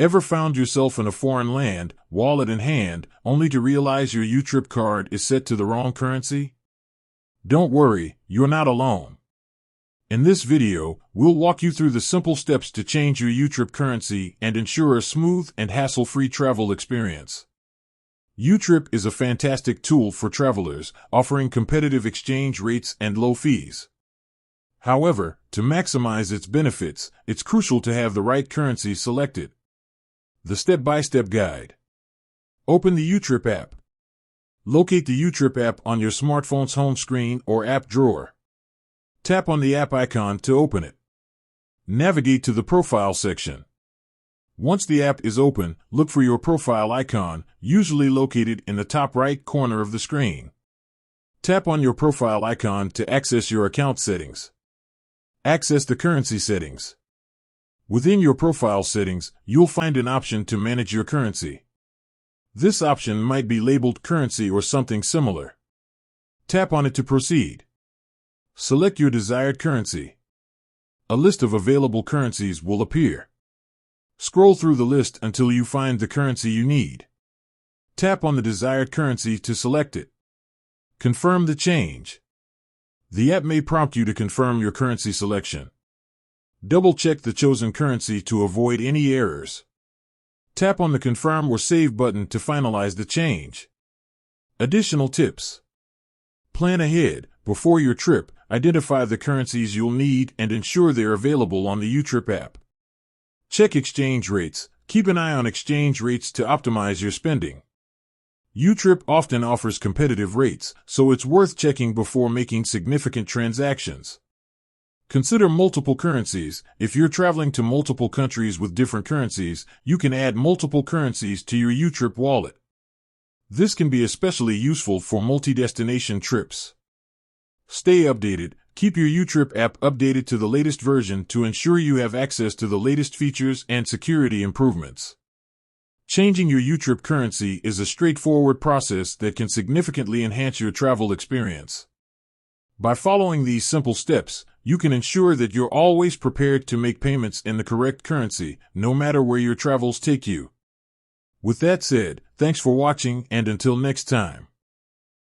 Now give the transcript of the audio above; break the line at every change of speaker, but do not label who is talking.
Ever found yourself in a foreign land, wallet in hand, only to realize your YouTrip card is set to the wrong currency? Don't worry, you're not alone. In this video, we'll walk you through the simple steps to change your YouTrip currency and ensure a smooth and hassle-free travel experience. YouTrip is a fantastic tool for travelers, offering competitive exchange rates and low fees. However, to maximize its benefits, it's crucial to have the right currency selected. The step-by-step guide. Open the YouTrip app. Locate the YouTrip app on your smartphone's home screen or app drawer. Tap on the app icon to open it. Navigate to the Profile section. Once the app is open, look for your profile icon, usually located in the top right corner of the screen. Tap on your profile icon to access your account settings. Access the currency settings. Within your profile settings, you'll find an option to manage your currency. This option might be labeled currency or something similar. Tap on it to proceed. Select your desired currency. A list of available currencies will appear. Scroll through the list until you find the currency you need. Tap on the desired currency to select it. Confirm the change. The app may prompt you to confirm your currency selection. Double-check the chosen currency to avoid any errors. Tap on the Confirm or Save button to finalize the change. Additional tips. Plan ahead. Before your trip, identify the currencies you'll need and ensure they're available on the YouTrip app. Check exchange rates. Keep an eye on exchange rates to optimize your spending. YouTrip often offers competitive rates, so it's worth checking before making significant transactions. Consider multiple currencies. If you're traveling to multiple countries with different currencies, you can add multiple currencies to your YouTrip wallet. This can be especially useful for multi-destination trips. Stay updated. Keep your YouTrip app updated to the latest version to ensure you have access to the latest features and security improvements. Changing your YouTrip currency is a straightforward process that can significantly enhance your travel experience. By following these simple steps, you can ensure that you're always prepared to make payments in the correct currency, no matter where your travels take you. With that said, thanks for watching, and until next time.